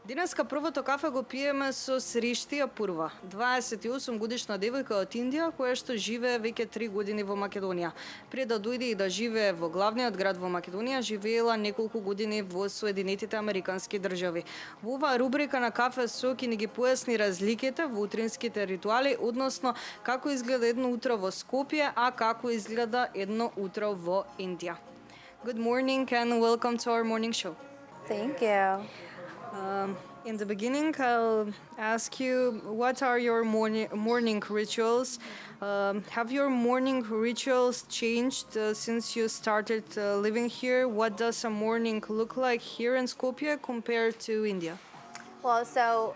Денеска првото кафе го пиеме со Сишти Апурва, 28 годишна девојка од Индија која што живее веќе 3 години во Македонија. Пред да дојде и да живее во главниот град во Македонија, живеела неколку години во Соединетите Американски држави. Во оваа рубрика на Кафе Соки ни ги појасни разликите во утринските ритуали, односно како изгледа едно утро во Скопје, а како изгледа едно утро во Индија. Good morning and welcome to our morning show. Thank you. In the beginning, I'll ask you, what are your morning rituals? Have your morning rituals changed since you started living here? What does a morning look like here in Skopje compared to India? Well, so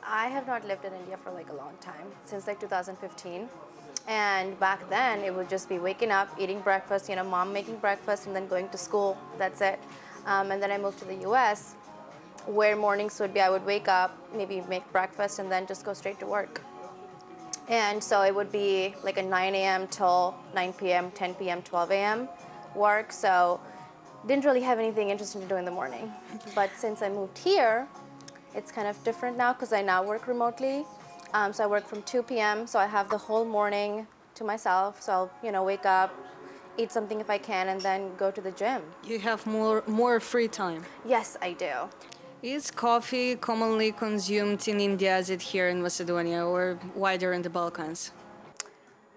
I have not lived in India for like a long time, since like 2015. And back then, it would just be waking up, eating breakfast, mom making breakfast, and then going to school. That's it. And then I moved to the US, where mornings would be, I would wake up, maybe make breakfast, and then just go straight to work. And so it would be like a 9 a.m. till 9 p.m., 10 p.m., 12 a.m. work. So didn't really have anything interesting to do in the morning. But since I moved here, it's kind of different now because I now work remotely. So I work from 2 p.m., so I have the whole morning to myself. So I'll, wake up, eat something if I can, and then go to the gym. You have more free time. Yes, I do. Is coffee commonly consumed in India as it here in Macedonia or wider in the Balkans?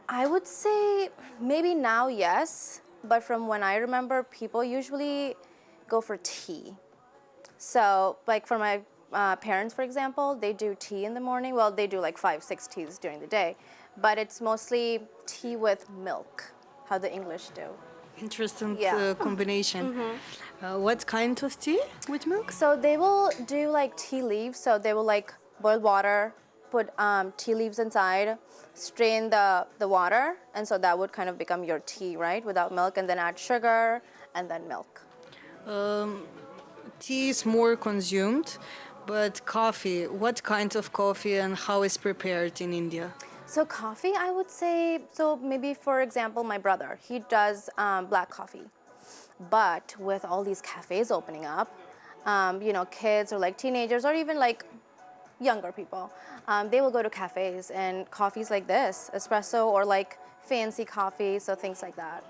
I would say maybe now, yes. But from when I remember, people usually go for tea. So like for my parents, for example, they do tea in the morning. Well, they do like 5, 6 teas during the day. But it's mostly tea with milk, how the English do. Interesting Yeah. combination. What kind of tea with milk? So they will do like tea leaves. So they will like boil water, put tea leaves inside, strain the water, and so that would kind of become your tea, right? Without milk, and then add sugar and then milk. Tea is more consumed, but coffee, what kind of coffee and how is prepared in India? So coffee, I would say, so maybe for example, my brother, he does black coffee. But with all these cafes opening up, kids or like teenagers or even like younger people, they will go to cafes and coffees like this, espresso or like fancy coffee, so things like that.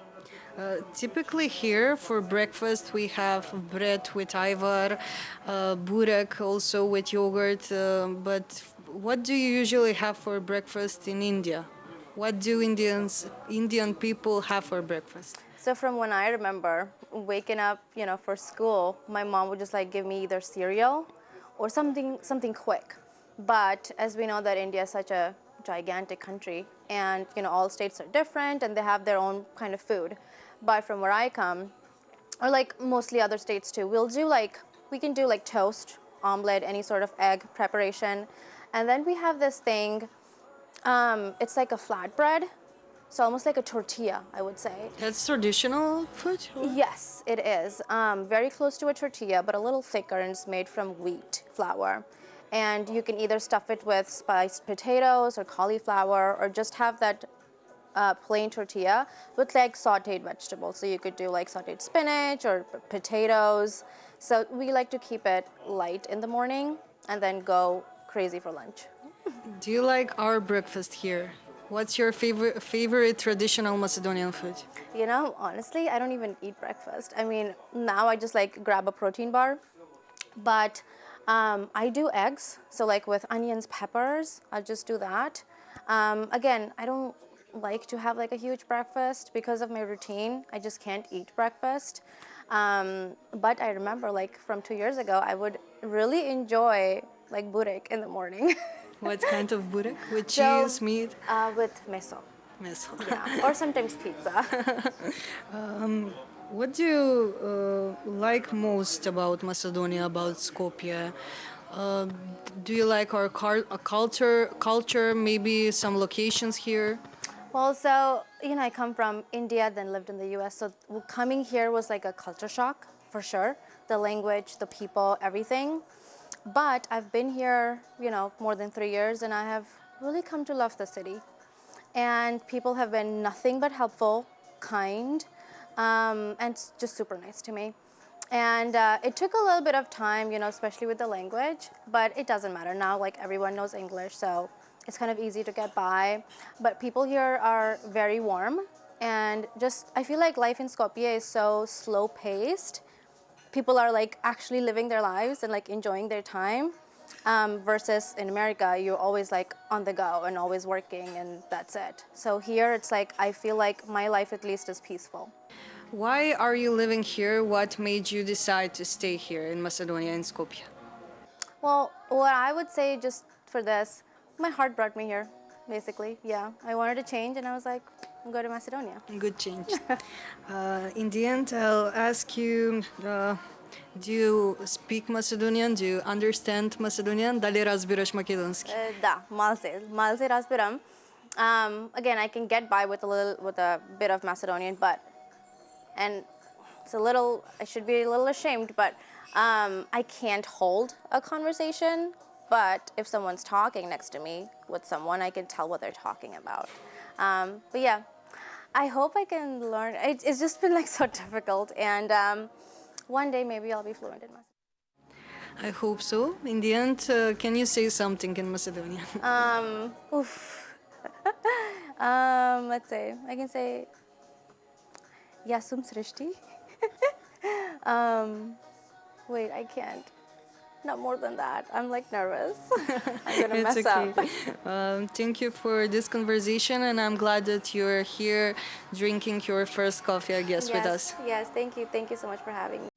Typically here for breakfast we have bread with ivar, burek also with yogurt, but what do you usually have for breakfast in India? What do Indian people have for breakfast? So from when I remember waking up, for school, my mom would just like give me either cereal or something quick. But as we know that India is such a gigantic country and, all states are different and they have their own kind of food. But from where I come, or like mostly other states too, we can do like toast, omelet, any sort of egg preparation. And then we have this thing, it's like a flatbread. So almost like a tortilla, I would say. That's traditional food? Yes, it is. Very close to a tortilla, but a little thicker, and it's made from wheat flour. And you can either stuff it with spiced potatoes or cauliflower, or just have that plain tortilla with like sauteed vegetables. So you could do like sauteed spinach or potatoes. So we like to keep it light in the morning and then go crazy for lunch. Do you like our breakfast here? What's your favorite traditional Macedonian food? Honestly, I don't even eat breakfast. I mean, now I just like grab a protein bar, but I do eggs. So like with onions, peppers, I'll just do that. Again, I don't like to have like a huge breakfast because of my routine. I just can't eat breakfast. But I remember like from 2 years ago, I would really enjoy like burek in the morning. What kind of burek? With cheese, meat? With miso. Miso. Yeah, or sometimes pizza. What do you like most about Macedonia, about Skopje? Do you like our culture, maybe some locations here? Well, so, I come from India, then lived in the US. So coming here was like a culture shock, for sure. The language, the people, everything. But I've been here, more than 3 years, and I have really come to love the city. And people have been nothing but helpful, kind, and just super nice to me. And it took a little bit of time, especially with the language, but it doesn't matter now. Like everyone knows English, so it's kind of easy to get by. But people here are very warm, and just I feel like life in Skopje is so slow paced. People are like actually living their lives and like enjoying their time, versus in America you're always like on the go and always working, and that's it. So here it's like I feel like my life at least is peaceful. Why are you living here? What made you decide to stay here in Macedonia, in Skopje? Well, what I would say just for this, my heart brought me here, basically. Yeah, I wanted to change, and I was like, I'm going to Macedonia. Good change. In the end, I'll ask you, do you speak Macedonian? Do you understand Macedonian? Дали разбираш македонски? Да, малце разбирам. Again, I can get by with a bit of Macedonian, and it's a little, I should be a little ashamed, but I can't hold a conversation. But if someone's talking next to me with someone, I can tell what they're talking about. But yeah, I hope I can learn. It's just been like so difficult, and one day maybe I'll be fluent in Macedonian. I hope so. In the end, can you say something in Macedonian? Let's say, I can say, Ja sam Sishti. Wait, I can't. Not more than that. I'm like nervous. I'm gonna mess up. Thank you for this conversation, and I'm glad that you're here drinking your first coffee, I guess, with us. Yes, thank you. Thank you so much for having me.